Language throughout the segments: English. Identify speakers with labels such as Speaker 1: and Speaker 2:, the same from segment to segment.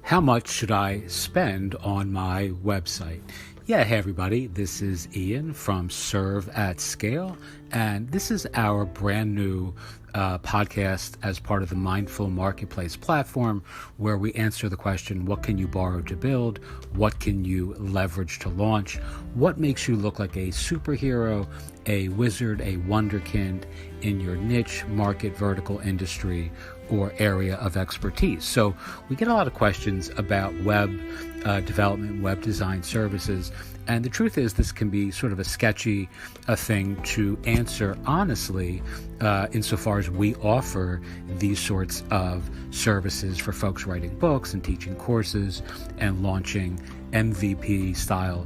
Speaker 1: How much should I spend on my website? Yeah, hey everybody, this is Ian from Serve at Scale, and this is our brand new podcast as part of the Mindful Marketplace platform, where we answer the question, what can you borrow to build? What can you leverage to launch? What makes you look like a superhero, a wizard, a wonderkind in your niche, market, vertical, industry, or area of expertise? So we get a lot of questions about web development, web design services, and the truth is this can be sort of a sketchy thing to answer honestly, insofar as we offer these sorts of services for folks writing books and teaching courses and launching MVP style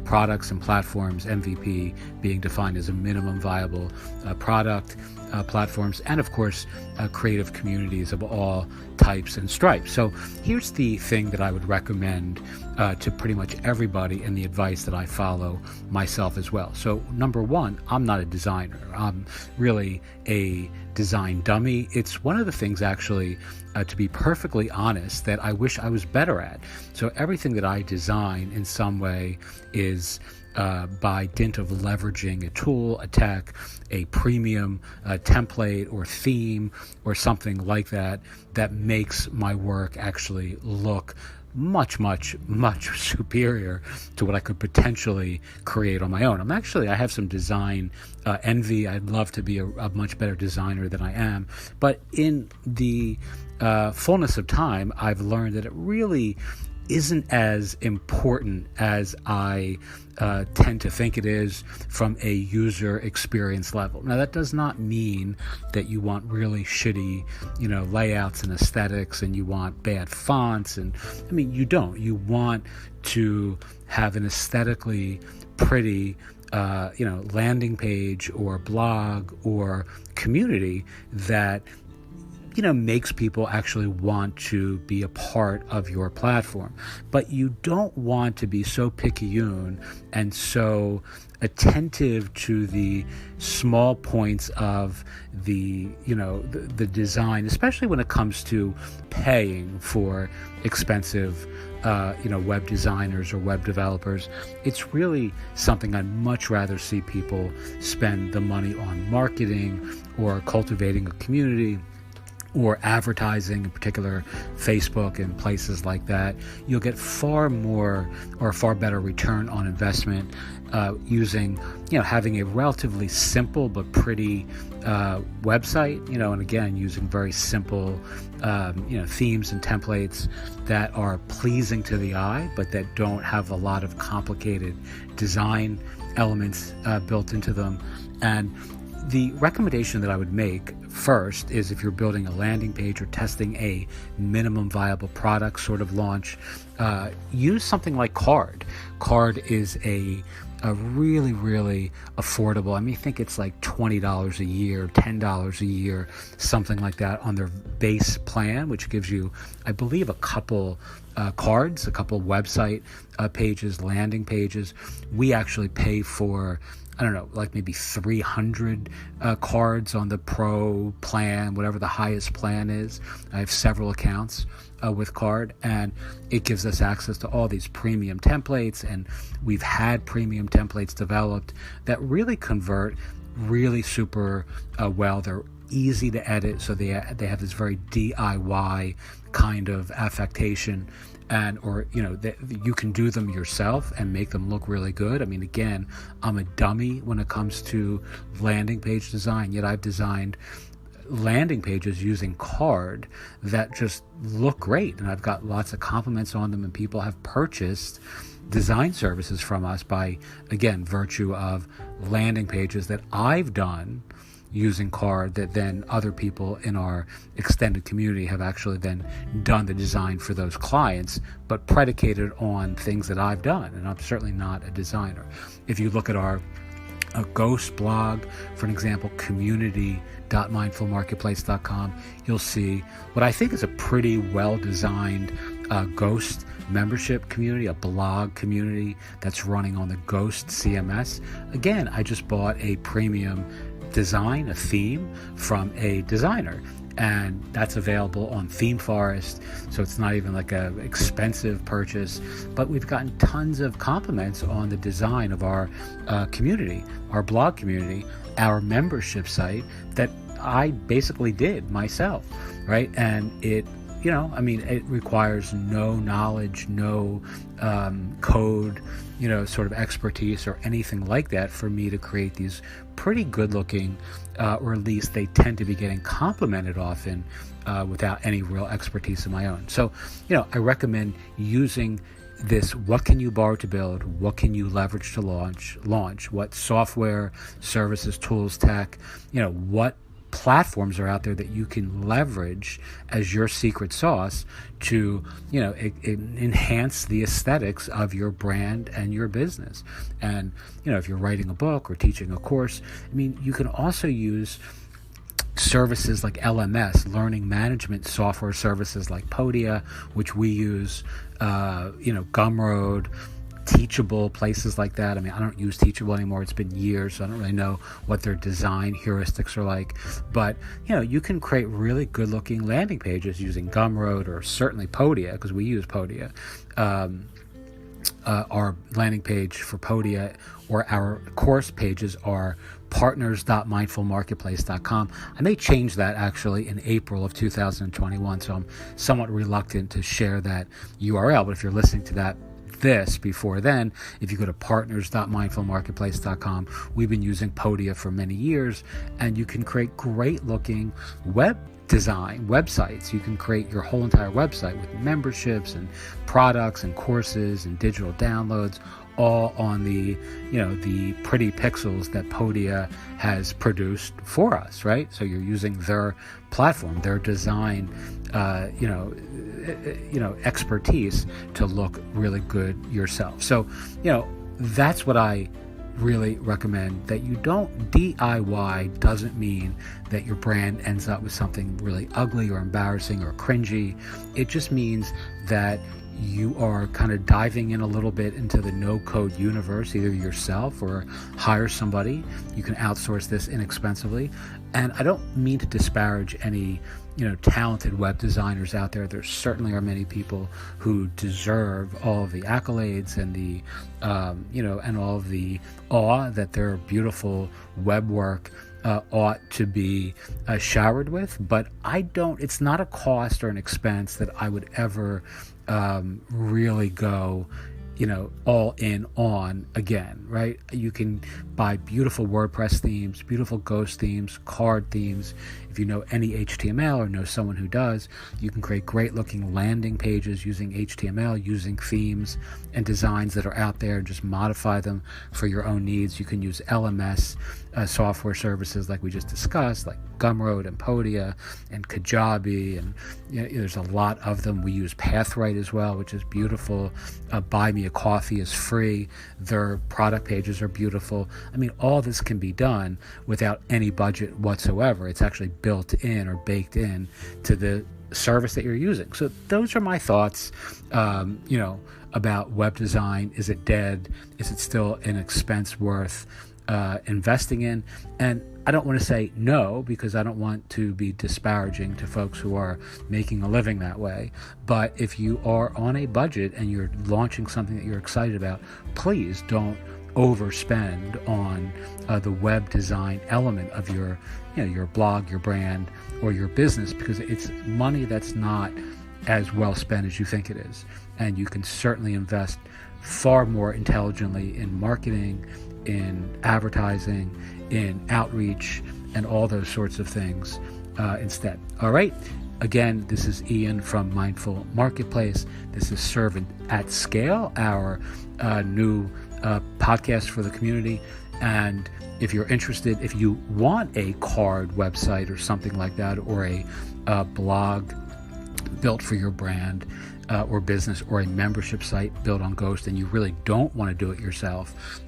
Speaker 1: products and platforms, MVP being defined as a minimum viable product, platforms, and of course creative communities of all types and stripes. So here's the thing that I would recommend to pretty much everybody, and the advice that I follow myself as well. So number one, I'm not a designer. I'm really a design dummy. It's one of the things, actually, to be perfectly honest, that I wish I was better at. So everything that I design in some way is by dint of leveraging a tool, a tech, a premium template or theme or something like that, that makes my work actually look much superior to what I could potentially create on my own. I have some design envy. I'd love to be a much better designer than I am. But in the fullness of time, I've learned that it really isn't as important as I tend to think it is from a user experience level. Now, that does not mean that you want really shitty, layouts and aesthetics, and you want bad fonts. And you don't. You want to have an aesthetically pretty landing page or blog or community that makes people actually want to be a part of your platform. But you don't want to be so picayune and so attentive to the small points of the design, especially when it comes to paying for expensive web designers or web developers. It's really something I'd much rather see people spend the money on marketing or cultivating a community or advertising, in particular Facebook and places like that. You'll get far more or far better return on investment using, having a relatively simple but pretty website, and again, using very simple, themes and templates that are pleasing to the eye, but that don't have a lot of complicated design elements built into them. And the recommendation that I would make first is, if you're building a landing page or testing a minimum viable product sort of launch, use something like Carrd. Carrd is a really, really affordable. I think it's like $20 a year, $10 a year, something like that on their base plan, which gives you, I believe, a couple cards, a couple website pages, landing pages. We actually pay for, like maybe 300 cards on the pro plan, whatever the highest plan is. I have several accounts with Carrd, and it gives us access to all these premium templates, and we've had premium templates developed that really convert really super well. They're easy to edit, so they have this very DIY kind of affectation, and you can do them yourself and make them look really good. Again, I'm a dummy when it comes to landing page design, yet I've designed landing pages using Carrd that just look great, and I've got lots of compliments on them, and people have purchased design services from us by, again, virtue of landing pages that I've done using Carrd, that then other people in our extended community have actually then done the design for those clients, but predicated on things that I've done, and I'm certainly not a designer. If you look at our Ghost blog, for an example, community.mindfulmarketplace.com, you'll see what I think is a pretty well-designed Ghost membership community, a blog community that's running on the Ghost CMS. Again, I just bought a premium design, a theme from a designer. And that's available on ThemeForest, so it's not even like a expensive purchase. But we've gotten tons of compliments on the design of our community, our blog community, our membership site that I basically did myself, right? And it requires no knowledge, no code, sort of expertise or anything like that for me to create these pretty good looking, or at least they tend to be getting complimented often without any real expertise of my own. So, I recommend using this. What can you borrow to build? What can you leverage to launch? What software, services, tools, tech, what platforms are out there that you can leverage as your secret sauce to enhance the aesthetics of your brand and your business. And if you're writing a book or teaching a course, you can also use services like LMS, learning management software services like Podia, which we use, Gumroad, Teachable, places like that. I don't use Teachable anymore. It's been years, so I don't really know what their design heuristics are like. But, you can create really good looking landing pages using Gumroad or certainly Podia, because we use Podia. Our landing page for Podia or our course pages are partners.mindfulmarketplace.com. I may change that actually in April of 2021, so I'm somewhat reluctant to share that URL. But if you're listening to this before then, if you go to partners.mindfulmarketplace.com, we've been using Podia for many years, and you can create great looking web design websites. You can create your whole entire website with memberships and products and courses and digital downloads, all on the pretty pixels that Podia has produced for us, right? So you're using their platform, their design, expertise to look really good yourself. So, that's what I really recommend. That you don't DIY doesn't mean that your brand ends up with something really ugly or embarrassing or cringy. It just means that you are kind of diving in a little bit into the no-code universe, either yourself or hire somebody. You can outsource this inexpensively. And I don't mean to disparage any, talented web designers out there. There certainly are many people who deserve all of the accolades and the, and all of the awe that their beautiful web work ought to be showered with. But it's not a cost or an expense that I would ever really go all in on again, right? You can buy beautiful WordPress themes, beautiful Ghost themes, card themes. If you know any HTML or know someone who does, you can create great looking landing pages using HTML, using themes and designs that are out there, and just modify them for your own needs. You can use LMS software services like we just discussed, like Gumroad and Podia and Kajabi, and there's a lot of them. We use Pathwrite as well, which is beautiful. Buy Me a Coffee is free. Their product pages are beautiful. All this can be done without any budget whatsoever. It's actually built in or baked in to the service that you're using. So those are my thoughts, about web design. Is it dead? Is it still an expense worth investing in? And I don't want to say no, because I don't want to be disparaging to folks who are making a living that way. But if you are on a budget and you're launching something that you're excited about, please don't overspend on the web design element of your blog, your brand, or your business, because it's money that's not as well spent as you think it is. And you can certainly invest far more intelligently in marketing, in advertising, in outreach, and all those sorts of things instead. All right. Again, this is Ian from Mindful Marketplace. This is Serve at Scale, our new podcast for the community. And if you're interested, if you want a card website or something like that, or a blog built for your brand or business, or a membership site built on Ghost, and you really don't want to do it yourself,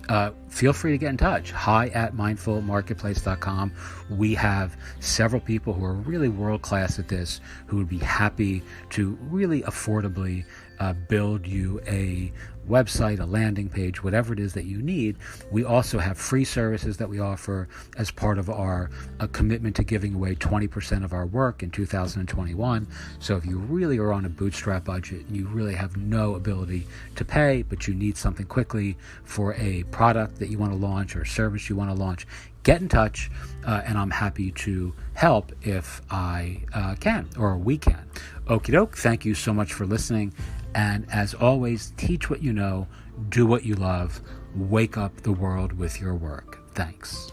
Speaker 1: feel free to get in touch. hi@mindfulmarketplace.com. We have several people who are really world-class at this, who would be happy to really affordably build you a website, a landing page, whatever it is that you need. We also have free services that we offer as part of our commitment to giving away 20% of our work in 2021. So if you really are on a bootstrap budget and you really have no ability to pay, but you need something quickly for a product that you want to launch or a service you want to launch, get in touch, and I'm happy to help if I can, or we can. Okie doke, thank you so much for listening. And as always, teach what you know, do what you love, wake up the world with your work. Thanks.